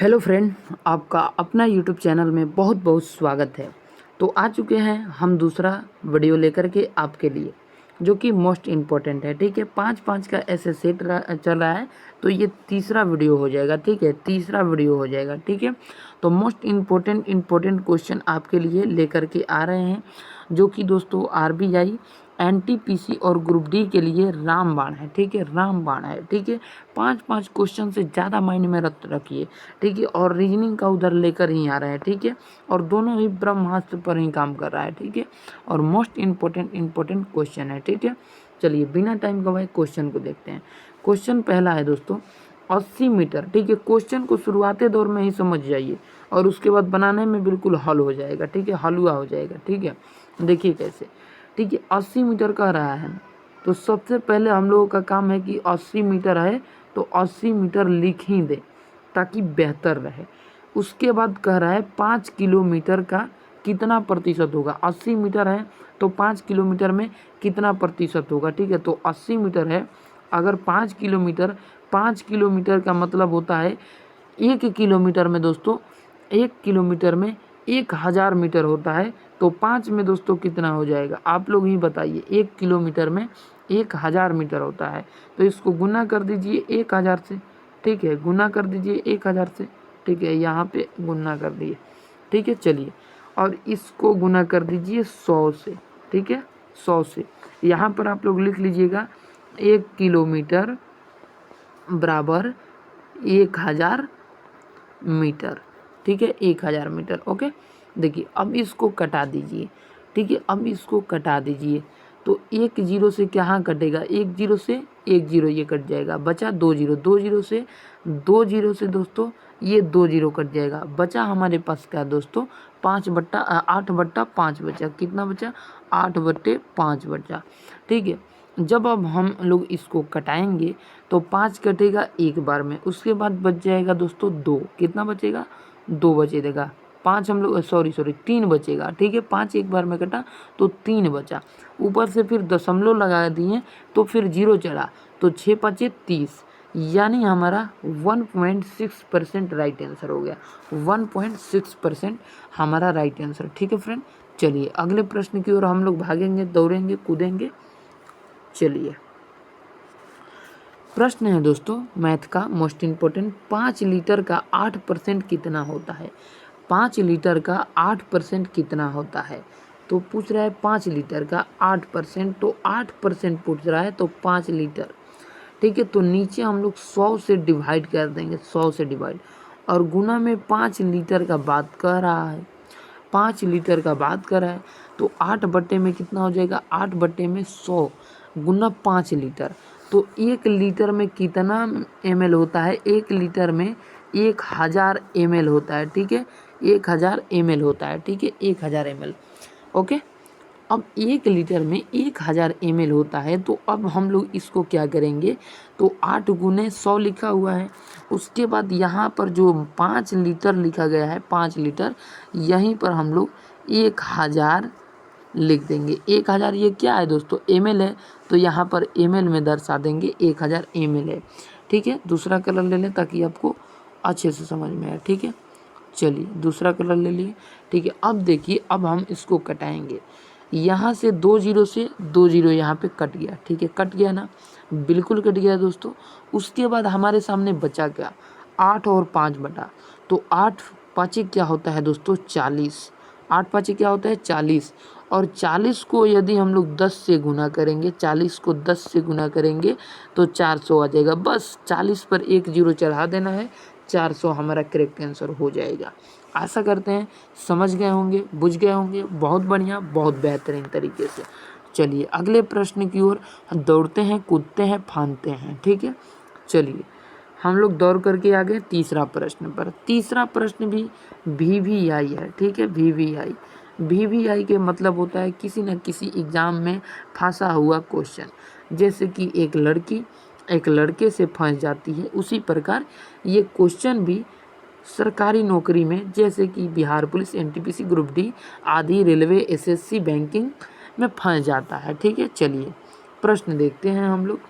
Hello friend, आपका अपना YouTube channel में बहुत बहुत स्वागत है। तो आ चुके हैं हम दूसरा वीडियो लेकर के आपके लिए, जो कि मोस्ट इम्पोर्टेंट है। ठीक है, 5-5 का ऐसे सेट चल रहा है, तो ये तीसरा वीडियो हो जाएगा। ठीक है, तीसरा वीडियो हो जाएगा। ठीक है, तो मोस्ट इम्पोर्टेंट क्वेश्चन आपके लिए लेकर के आ रहे हैं, जो कि दोस्तों आरबीआई एनटीपीसी और ग्रुप डी के लिए रामबाण है। ठीक है, रामबाण है। ठीक है, 5-5 क्वेश्चन से ज़्यादा माइंड में रखिए। ठीक है, और रीजनिंग का उधर लेकर ही आ रहा है। ठीक है, और दोनों ही ब्रह्मास्त्र पर ही काम कर रहा है। ठीक है, और मोस्ट इम्पोर्टेंट क्वेश्चन है। ठीक है, चलिए बिना टाइम गवाए क्वेश्चन को देखते हैं। क्वेश्चन पहला है दोस्तों 80 मीटर। ठीक है, क्वेश्चन को शुरुआती दौर में ही समझ जाइए और उसके बाद बनाने में बिल्कुल हल हो जाएगा। ठीक है, हलवा हो जाएगा। ठीक है, देखिए कैसे। ठीक है, 80 मीटर कह रहा है, तो सबसे पहले हम लोगों का काम है कि 80 मीटर है तो 80 मीटर लिख ही दे ताकि बेहतर रहे। उसके बाद कह रहा है 5 किलोमीटर का कितना प्रतिशत होगा। 80 मीटर है तो 5 किलोमीटर में कितना प्रतिशत होगा। ठीक है, तो 80 मीटर है, अगर 5 किलोमीटर का मतलब होता है 1 किलोमीटर में दोस्तों, 1 किलोमीटर में 1000 मीटर होता है। तो 5 में दोस्तों कितना हो जाएगा, आप लोग ही बताइए। 1 किलोमीटर में 1000 मीटर होता है, तो इसको गुना कर दीजिए 1000 से। ठीक है, गुना कर दीजिए 1000 से। ठीक है, यहाँ पे गुना कर दिए। ठीक है, चलिए, और इसको गुना कर दीजिए 100 से। ठीक है, 100 से। यहाँ पर आप लोग लिख लीजिएगा 1 किलोमीटर बराबर 1000 मीटर। ठीक है, 1000 मीटर। ओके, देखिए अब इसको कटा दीजिए। ठीक है, अब इसको कटा दीजिए, तो 1 जीरो से कहाँ कटेगा, 1 जीरो से 1 जीरो ये कट जाएगा, बचा 2 जीरो, 2 जीरो से दोस्तों ये 2 जीरो कट जाएगा। बचा हमारे पास क्या दोस्तों, 8/5 बचा। कितना बचा, 8/5 बचा। ठीक है, जब अब हम लोग इसको कटाएंगे तो 5 कटेगा एक बार में, उसके बाद बच जाएगा दोस्तों 2। कितना बचेगा, 2 बचेगा। 5 हम लोग सॉरी 3 बचेगा। ठीक है, 5 एक बार में कटा तो 3 बचा। ऊपर से फिर दशमलव लगा दिए तो फिर जीरो चढ़ा, तो 6×5 = 30, यानी हमारा 1.6% राइट आंसर हो गया। 1.6% हमारा राइट आंसर। ठीक है फ्रेंड, चलिए अगले प्रश्न की ओर हम लोग भागेंगे, दौड़ेंगे, कूदेंगे। चलिए, प्रश्न है दोस्तों मैथ का मोस्ट इम्पोर्टेंट, 5 लीटर का 8% कितना होता है। 5 लीटर का 8% कितना होता है, तो पूछ रहा है 5 लीटर का 8%, तो 8% पूछ रहा है तो 5 लीटर। ठीक है, तो नीचे हम लोग 100 से डिवाइड कर देंगे, 100 से डिवाइड, और गुना में 5 लीटर का बात कर रहा है, 5 लीटर का बात कर रहा है, तो 8 बट्टे में कितना हो जाएगा, 8 बट्टे में 100 गुना 5 लीटर, तो 1 लीटर में कितना ml होता है, 1 लीटर में 1000 ml होता है। ठीक है, 1000 ml होता है। ठीक है, 1000 ml। ओके, अब 1 लीटर में 1000 ml होता है, तो अब हम लोग इसको क्या करेंगे, तो 8 गुने 100 लिखा हुआ है, उसके बाद यहाँ पर जो 5 लीटर लिखा गया है, 5 लीटर, यहीं पर हम लोग 1000 लिख देंगे। 1000 ये क्या है दोस्तों, ml है, तो यहाँ पर ml में दर्शा देंगे, 1000 ml है। ठीक है, दूसरा कलर ले लें ताकि आपको अच्छे से समझ में आए। ठीक है, चलिए दूसरा कलर ले लिए। ठीक है, अब देखिए, अब हम इसको कटाएंगे, यहाँ से 2 जीरो से 2 जीरो यहाँ पे कट गया। ठीक है, कट गया ना, बिल्कुल कट गया दोस्तों। उसके बाद हमारे सामने बचा क्या, 8 और 5 बटा, तो 8 पाँचे क्या होता है दोस्तों, 40। 8 पाँचे क्या होता है, 40, और 40 को यदि हम लोग 10 से गुना करेंगे, 40 को 10 से गुना करेंगे तो 400 आ जाएगा। बस 40 पर 1 जीरो चढ़ा देना है, 400 हमारा करेक्ट आंसर हो जाएगा। आशा करते हैं समझ गए होंगे, बुझ गए होंगे। बहुत बढ़िया, बहुत बेहतरीन तरीके से। चलिए अगले प्रश्न की ओर दौड़ते हैं, कूदते हैं, फांदते हैं। ठीक है, चलिए हम लोग दौड़ करके आ गए तीसरा प्रश्न पर। तीसरा प्रश्न भी VVI है। ठीक है, VVI, VVI के मतलब होता है किसी न किसी एग्ज़ाम में फंसा हुआ क्वेश्चन। जैसे कि एक लड़की एक लड़के से फंस जाती है, उसी प्रकार ये क्वेश्चन भी सरकारी नौकरी में, जैसे कि Bihar police, NTPC, group D आदि, रेलवे, एसएससी, बैंकिंग में फंस जाता है। ठीक है, चलिए प्रश्न देखते हैं हम लोग।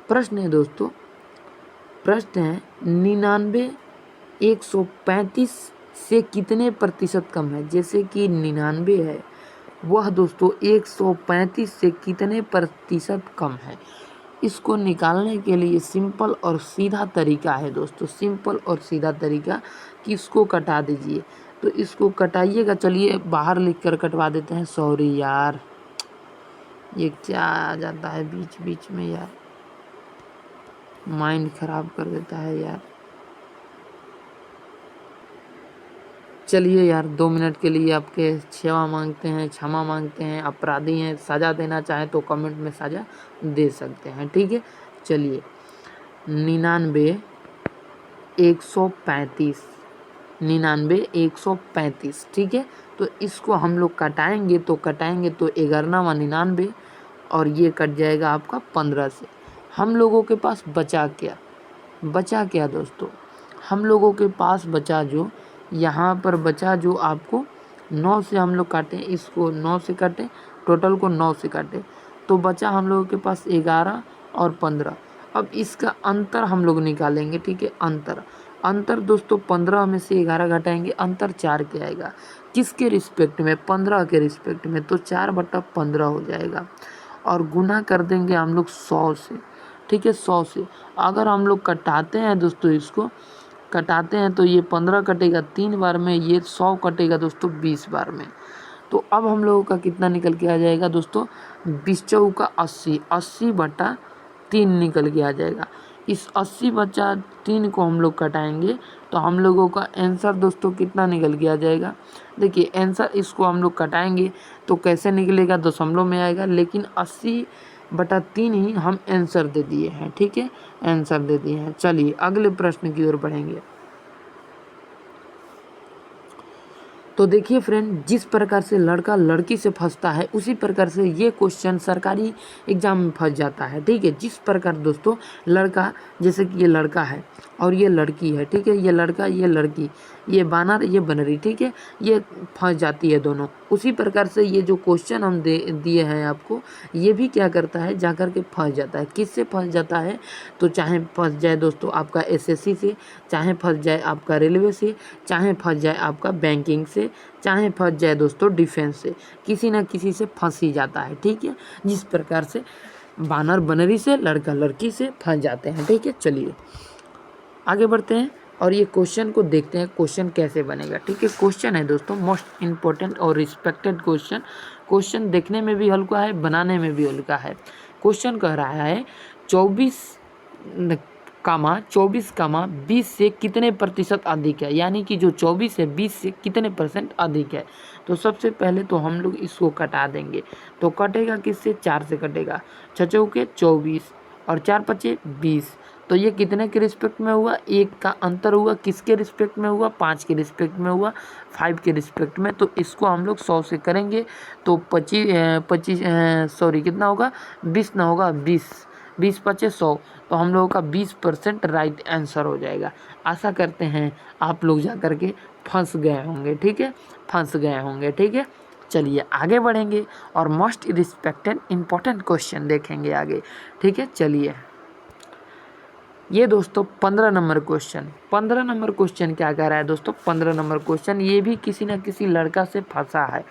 प्रश्न है दोस्तों, प्रश्न है 99 135 से कितने प्रतिशत कम है। जैसे कि 99 है, वह दोस्तों 135 से कितने प्रतिशत कम है। इसको निकालने के लिए सिंपल और सीधा तरीका है दोस्तों, सिंपल और सीधा तरीका कि इसको कटा दीजिए। तो इसको कटाइएगा, चलिए बाहर लिख कर कटवा देते हैं। सॉरी यार, ये क्या आ जाता है बीच बीच में यार, माइंड खराब कर देता है यार। चलिए यार 2 मिनट के लिए आपके क्षमा मांगते हैं। अपराधी हैं, सज़ा देना चाहें तो कमेंट में सज़ा दे सकते हैं, ठीक है। चलिए 99 135, 99 135, ठीक है। तो इसको हम लोग कटाएंगे तो 11वां 99 और ये कट जाएगा आपका 15 से। हम लोगों के पास बचा क्या दोस्तों, हम लोगों के पास बचा जो यहाँ पर बचा जो आपको 9 से हम लोग काटें, इसको 9 से काटें, टोटल को 9 से काटें तो बचा हम लोगों के पास 11 और 15। अब इसका अंतर हम लोग निकालेंगे, ठीक है। अंतर दोस्तों 15 में से 11 घटाएंगे, अंतर 4 के आएगा। किसके रिस्पेक्ट में, 15 के रिस्पेक्ट में, तो 4/15 हो जाएगा। और गुना कर देंगे हम लोग 100 से, ठीक है, 100 से। अगर हम लोग कटाते हैं दोस्तों, इसको कटाते हैं तो ये 15 कटेगा 3 बार में, ये 100 कटेगा दोस्तों 20 बार में। तो अब हम लोगों का कितना निकल के आ जाएगा दोस्तों, 20 चौका 80, 80/3 निकल के आ जाएगा। इस 80/3 को हम लोग कटाएंगे तो हम लोगों का आंसर दोस्तों कितना निकल के आ जाएगा। देखिए आंसर, इसको हम लोग कटाएंगे तो कैसे निकलेगा, दशमलव में आएगा, लेकिन 80/3 ही हम आंसर दे दिए हैं, ठीक है, आंसर दे दिए हैं। चलिए अगले प्रश्न की ओर बढ़ेंगे। तो देखिए फ्रेंड, जिस प्रकार से लड़का लड़की से फंसता है उसी प्रकार से ये क्वेश्चन सरकारी एग्जाम में फंस जाता है, ठीक है। जिस प्रकार दोस्तों लड़का, जैसे कि ये लड़का है और ये लड़की है, ठीक है, ये लड़का ये लड़की, ये बानर ये बनरी, ठीक है, ये फंस जाती है दोनों। उसी प्रकार से ये जो क्वेश्चन हम दिए हैं आपको, ये भी क्या करता है, जा कर के फंस जाता है। किससे फंस जाता है, तो चाहे फंस जाए दोस्तों आपका एसएससी से, चाहे फंस जाए आपका रेलवे से, चाहे फंस जाए आपका बैंकिंग से, चाहे फंस जाए दोस्तों डिफेंस से, किसी ना किसी से फंस ही जाता है, ठीक है। जिस प्रकार से बानर बनरी से, लड़का लड़की से फंस जाते हैं, ठीक है। चलिए आगे बढ़ते हैं और ये क्वेश्चन को देखते हैं, क्वेश्चन कैसे बनेगा, ठीक है। क्वेश्चन है दोस्तों मोस्ट इम्पोर्टेंट और रिस्पेक्टेड क्वेश्चन। क्वेश्चन देखने में भी हल्का है, बनाने में भी हल्का है। क्वेश्चन कह रहा है 24,20 से कितने प्रतिशत अधिक है, यानी कि जो 24 है 20 से कितने % अधिक है। तो सबसे पहले तो हम लोग इसको कटा देंगे, तो कटेगा किससे, 4 से कटेगा, 6 चौके 24 और 4 पचे 20। तो ये कितने के रिस्पेक्ट में हुआ, 1 का अंतर हुआ, किसके रिस्पेक्ट में हुआ, 5 के रिस्पेक्ट में हुआ, 5 के रिस्पेक्ट में। तो इसको हम लोग 100 से करेंगे तो 25 कितना होगा, 20 ना होगा 20 पचे 100, तो हम लोगों का 20% राइट आंसर हो जाएगा। आशा करते हैं आप लोग जा कर के फंस गए होंगे, ठीक है, फंस गए होंगे, ठीक है। चलिए आगे बढ़ेंगे और मोस्ट रिस्पेक्टेड इम्पोर्टेंट क्वेश्चन देखेंगे आगे, ठीक है। चलिए ये दोस्तों 15 नंबर क्वेश्चन, 15 नंबर क्वेश्चन क्या कह रहा है दोस्तों, 15 नंबर क्वेश्चन ये भी किसी न किसी लड़का से फंसा है,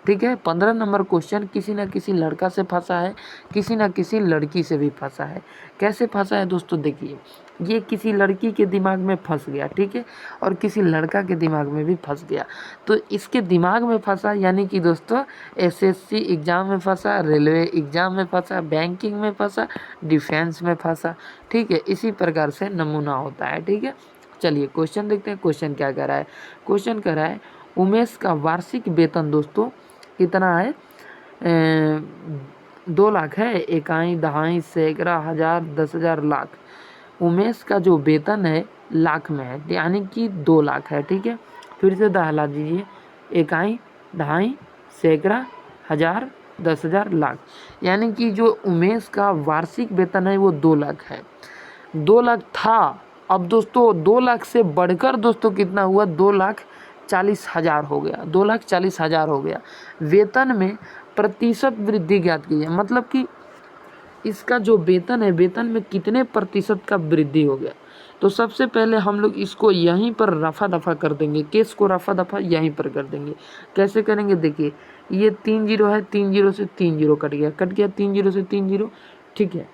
ठीक है। 15 नंबर क्वेश्चन किसी न किसी लड़का से फंसा है, किसी न किसी लड़की से भी फंसा है। कैसे फंसा है दोस्तों, देखिए ये किसी लड़की के दिमाग में फंस गया, ठीक है, और किसी लड़का के दिमाग में भी फंस गया। तो इसके दिमाग में फंसा यानी कि दोस्तों एसएससी एग्ज़ाम में फंसा, रेलवे एग्ज़ाम में फंसा, बैंकिंग में फंसा, डिफेंस में फंसा, ठीक है। इसी प्रकार से नमूना होता है, ठीक है। चलिए क्वेश्चन देखते हैं, क्वेश्चन क्या कह रहा है। क्वेश्चन कह रहा है उमेश का वार्षिक वेतन दोस्तों कितना है, 2 लाख है, इकाई दहाई सैकड़ा हज़ार 10,000 लाख। उमेश का जो वेतन है लाख में है, यानी कि 2 लाख है, ठीक है। फिर से दहला दीजिए, इकाई दहाई सैकड़ा हज़ार 10,000 लाख, यानी कि जो उमेश का वार्षिक वेतन है वो 2 लाख है। 2 लाख था, अब दोस्तों 2 लाख से बढ़कर दोस्तों कितना हुआ, 2,40,000 हो गया, 2,40,000 हो गया। वेतन में प्रतिशत वृद्धि ज्ञात कीजिए, मतलब कि इसका जो वेतन है, वेतन में कितने प्रतिशत का वृद्धि हो गया। तो सबसे पहले हम लोग इसको यहीं पर रफा दफा कर देंगे, केस को रफा दफा यहीं पर कर देंगे। कैसे करेंगे, देखिए ये 3 जीरो है, 3 जीरो से 3 जीरो कट गया, 3 जीरो से 3 जीरो, ठीक है।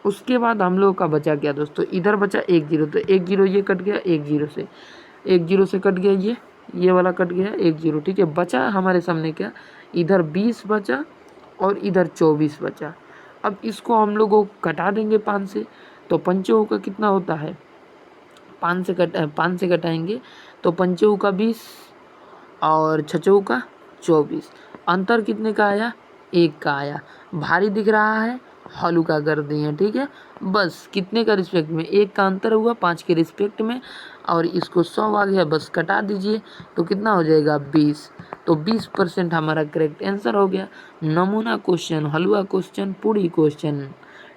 उसके बाद हम लोगों का बचा क्या दोस्तों, इधर बचा 1 जीरो, तो 1 जीरो ये कट गया, 1 जीरो से कट गया, ये वाला कट गया 1 जीरो, ठीक है। बचा हमारे सामने क्या, इधर 20 बचा और इधर 24 बचा। अब इसको हम लोग को कटा देंगे 5 से, तो पंचों का कितना होता है, 5 से कटाएंगे तो पंचों का 20 और छचों का 24। अंतर कितने का आया, 1 का आया। भारी दिख रहा है, हल्का कर दिए, ठीक है। बस कितने का रिस्पेक्ट में, 1 का अंतर हुआ 5 के रिस्पेक्ट में, और इसको 100 आ गया, बस कटा दीजिए तो कितना हो जाएगा 20। तो 20% हमारा करेक्ट आंसर हो गया। नमूना क्वेश्चन, हलवा क्वेश्चन, पूरी क्वेश्चन,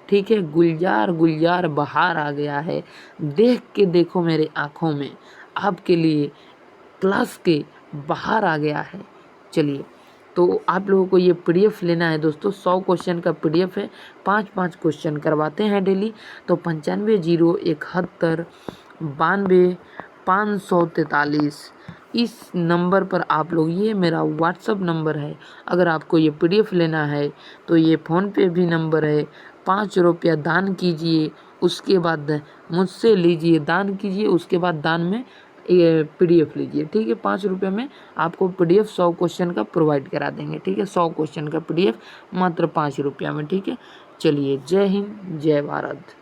ठीक है। गुलजार गुलजार बहार आ गया है, देख के देखो मेरे आँखों में, आपके लिए क्लास के बाहर आ गया है। चलिए, तो आप लोगों को ये पीडीएफ लेना है दोस्तों, 100 क्वेश्चन का पीडीएफ है, 5-5 क्वेश्चन करवाते हैं डेली। तो 950171 92 543 इस नंबर पर आप लोग, ये मेरा व्हाट्सअप नंबर है। अगर आपको ये पीडीएफ लेना है तो ये फ़ोनपे भी नंबर है, 5 रुपया दान कीजिए, उसके बाद मुझसे लीजिए, दान कीजिए, उसके बाद दान में ये पीडीएफ लीजिए, ठीक है। 5 रुपये में आपको पीडीएफ 100 क्वेश्चन का प्रोवाइड करा देंगे, ठीक है। 100 क्वेश्चन का पीडीएफ मात्र 5 रुपया में, ठीक है। चलिए, जय हिंद, जय भारत।